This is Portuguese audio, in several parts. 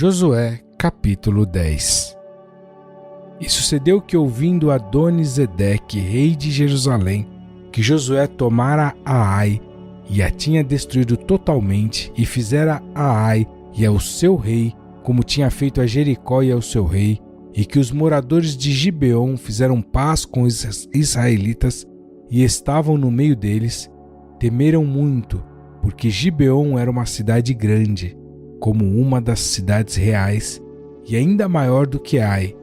Josué, capítulo 10. E sucedeu que, ouvindo Adoni-Zedeque, rei de Jerusalém, que Josué tomara a Ai e a tinha destruído totalmente, e fizera a Ai e ao seu rei, como tinha feito a Jericó e ao seu rei, e que os moradores de Gibeon fizeram paz com os israelitas e estavam no meio deles, temeram muito, porque Gibeon era uma cidade grande, como uma das cidades reais, e ainda maior do que Ai,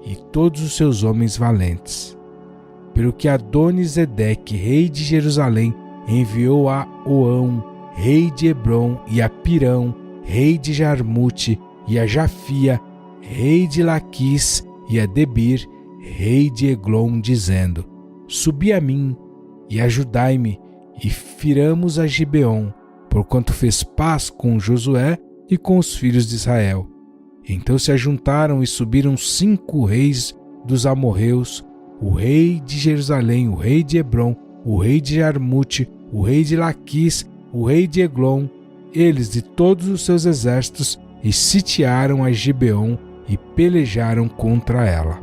e todos os seus homens valentes. Pelo que Adoni-Zedeque, rei de Jerusalém, enviou a Oão, rei de Hebrom, e a Pirão, rei de Jarmute, e a Jafia, rei de Laquis, e a Debir, rei de Eglon, dizendo: Subi a mim, e ajudai-me, e firamos a Gibeon, porquanto fez paz com Josué e com os filhos de Israel. Então se ajuntaram e subiram 5 reis dos amorreus, o rei de Jerusalém, o rei de Hebrom, o rei de Jarmute, o rei de Laquis, o rei de Eglon, eles de todos os seus exércitos, e sitiaram a Gibeon e pelejaram contra ela.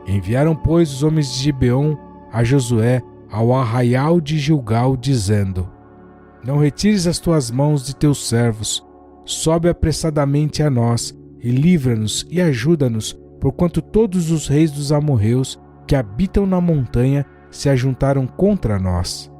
Enviaram, pois, os homens de Gibeon a Josué ao arraial de Gilgal, dizendo: Não retires as tuas mãos de teus servos, sobe apressadamente a nós, e livra-nos e ajuda-nos, porquanto todos os reis dos amorreus que habitam na montanha se ajuntaram contra nós.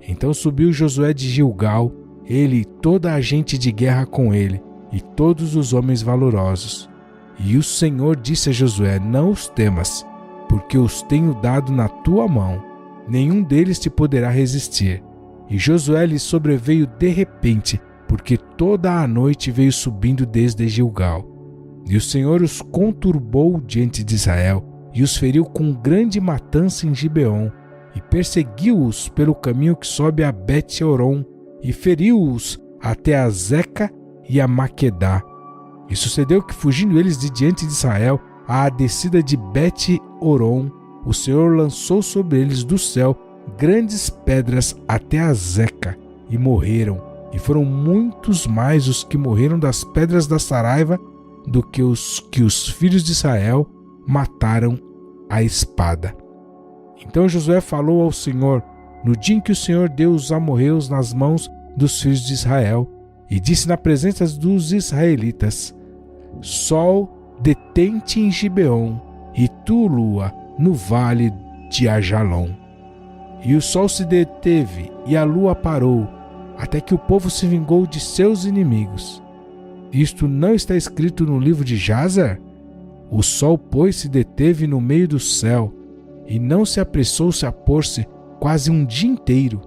Então subiu Josué de Gilgal, ele e toda a gente de guerra com ele, e todos os homens valorosos. E o Senhor disse a Josué: Não os temas, porque os tenho dado na tua mão, nenhum deles te poderá resistir. E Josué lhe sobreveio de repente, porque toda a noite veio subindo desde Gilgal. E o Senhor os conturbou diante de Israel, e os feriu com grande matança em Gibeon, e perseguiu-os pelo caminho que sobe a Bet-Horon, e feriu-os até a Zeca e a Maquedá. E sucedeu que, fugindo eles de diante de Israel, à descida de Bet-Horon, o Senhor lançou sobre eles do céu grandes pedras até a Zeca, e morreram, e foram muitos mais os que morreram das pedras da Saraiva do que os filhos de Israel mataram à espada. Então Josué falou ao Senhor no dia em que o Senhor deu os amorreus nas mãos dos filhos de Israel, e disse na presença dos israelitas: Sol, detente em Gibeon, e tu, lua, no vale de Ajalon. E o sol se deteve, e a lua parou, até que o povo se vingou de seus inimigos. Isto não está escrito no livro de Jazer? O sol, pois, se deteve no meio do céu, e não se apressou-se a pôr-se quase um dia inteiro.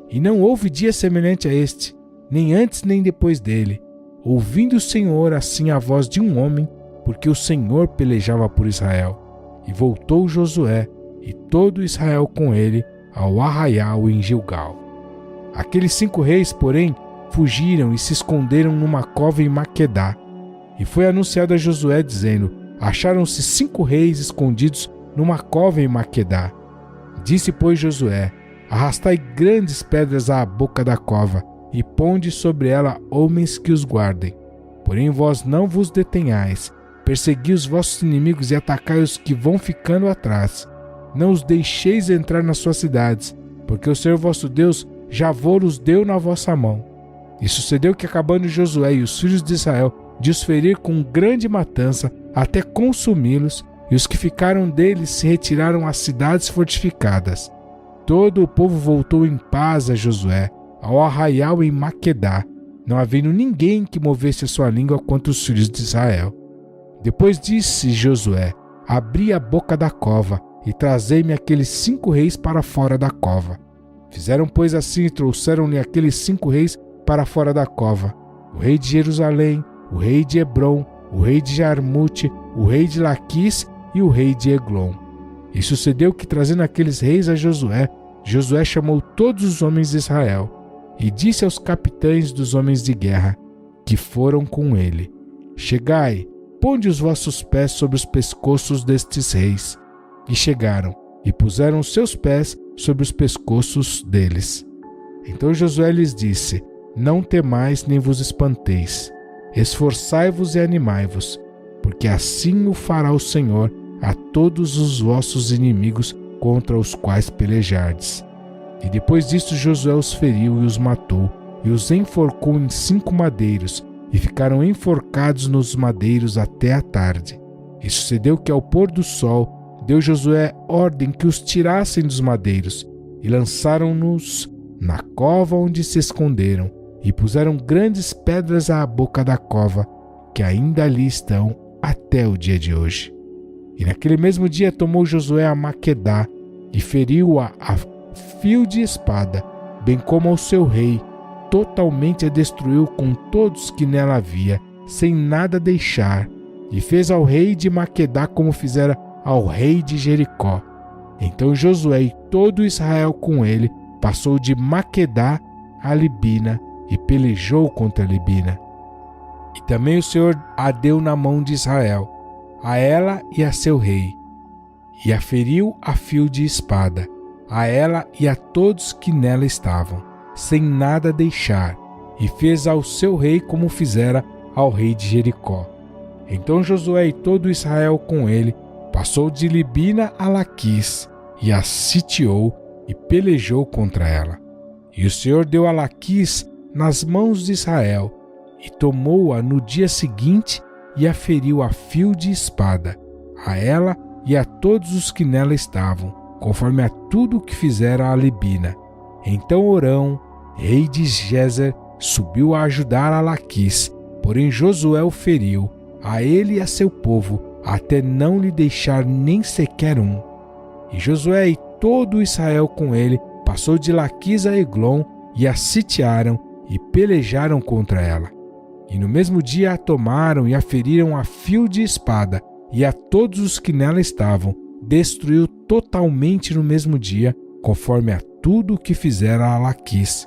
E não houve dia semelhante a este, nem antes nem depois dele, ouvindo o Senhor assim a voz de um homem, porque o Senhor pelejava por Israel. E voltou Josué, e todo Israel com ele, ao arraial em Gilgal. Aqueles 5 reis, porém, fugiram e se esconderam numa cova em Maquedá. E foi anunciado a Josué, dizendo: Acharam-se 5 reis escondidos numa cova em Maquedá. Disse, pois, Josué: Arrastai grandes pedras à boca da cova, e ponde sobre ela homens que os guardem. Porém vós não vos detenhais, persegui os vossos inimigos e atacai os que vão ficando atrás. Não os deixeis entrar nas suas cidades, porque o Senhor vosso Deus já vos deu na vossa mão. E sucedeu que, acabando Josué e os filhos de Israel de os ferir com grande matança, até consumi-los, e os que ficaram deles se retiraram às cidades fortificadas. Todo o povo voltou em paz a Josué, ao arraial em Maquedá, não havendo ninguém que movesse a sua língua contra os filhos de Israel. Depois disse Josué: Abri a boca da cova, e trazei-me aqueles 5 reis para fora da cova. Fizeram, pois, assim, e trouxeram-lhe aqueles 5 reis para fora da cova: o rei de Jerusalém, o rei de Hebrom, o rei de Jarmute, o rei de Laquis e o rei de Eglon. E sucedeu que, trazendo aqueles reis a Josué, Josué chamou todos os homens de Israel, e disse aos capitães dos homens de guerra, que foram com ele: Chegai, ponde os vossos pés sobre os pescoços destes reis. E chegaram, e puseram os seus pés sobre os pescoços deles. Então Josué lhes disse: Não temais nem vos espanteis. esforçai-vos e animai-vos, porque assim o fará o Senhor a todos os vossos inimigos contra os quais pelejardes. E depois disto Josué os feriu e os matou, e os enforcou em 5 madeiros, e ficaram enforcados nos madeiros até a tarde. E sucedeu que ao pôr do sol, deu Josué ordem que os tirassem dos madeiros, e lançaram-nos na cova onde se esconderam, e puseram grandes pedras à boca da cova, que ainda ali estão até o dia de hoje. E naquele mesmo dia tomou Josué a Maquedá, e feriu-a a fio de espada, bem como ao seu rei, totalmente a destruiu com todos que nela havia, sem nada deixar, e fez ao rei de Maquedá como fizera ao rei de Jericó. Então Josué e todo Israel com ele passou de Maquedá a Libina e pelejou contra Libina. E também o Senhor a deu na mão de Israel, a ela e a seu rei, e a feriu a fio de espada, a ela e a todos que nela estavam, sem nada deixar, e fez ao seu rei como fizera ao rei de Jericó. Então Josué e todo Israel com ele passou de Libina a Laquis, e a sitiou e pelejou contra ela. E o Senhor deu a Laquis nas mãos de Israel, e tomou-a no dia seguinte e a feriu a fio de espada, a ela e a todos os que nela estavam, conforme a tudo o que fizera a Libina. Então Orão, rei de Gézer, subiu a ajudar a Laquis, porém Josué o feriu, a ele e a seu povo, até não lhe deixar nem sequer um. E Josué e todo Israel com ele passou de Laquis a Eglon, e a sitiaram e pelejaram contra ela. E no mesmo dia a tomaram e a feriram a fio de espada, e a todos os que nela estavam destruiu totalmente no mesmo dia, conforme a tudo o que fizera a Laquis.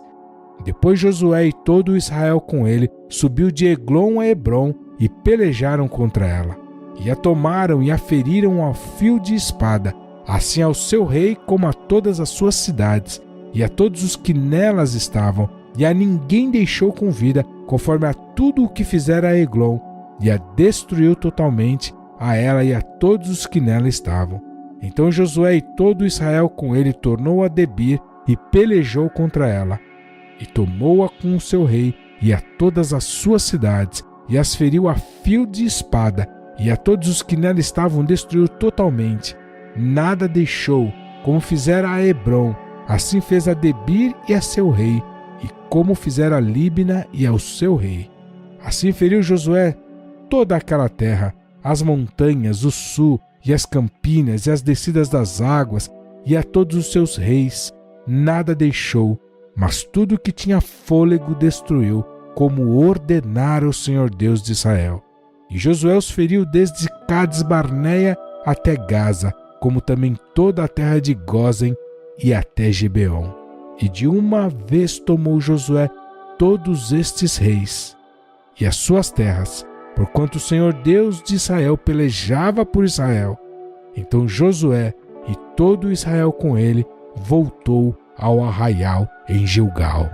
Depois Josué e todo Israel com ele subiu de Eglon a Hebrom e pelejaram contra ela. E a tomaram e a feriram ao fio de espada, assim ao seu rei como a todas as suas cidades, e a todos os que nelas estavam, e a ninguém deixou com vida, conforme a tudo o que fizera a Eglon, e a destruiu totalmente, a ela e a todos os que nela estavam. Então Josué e todo Israel com ele tornou a Debir e pelejou contra ela, e tomou-a com o seu rei e a todas as suas cidades, e as feriu a fio de espada, e a todos os que nela estavam destruiu totalmente. Nada deixou, como fizera a Hebrom, assim fez a Debir e a seu rei, e como fizera a Libna e ao seu rei. Assim feriu Josué toda aquela terra, as montanhas, o sul, e as campinas, e as descidas das águas, e a todos os seus reis. Nada deixou, mas tudo que tinha fôlego destruiu, como ordenara o Senhor Deus de Israel. E Josué os feriu desde Cades Barneia até Gaza, como também toda a terra de Gósen e até Gibeon. E de uma vez tomou Josué todos estes reis e as suas terras, porquanto o Senhor Deus de Israel pelejava por Israel. Então Josué e todo Israel com ele voltou ao arraial em Gilgal.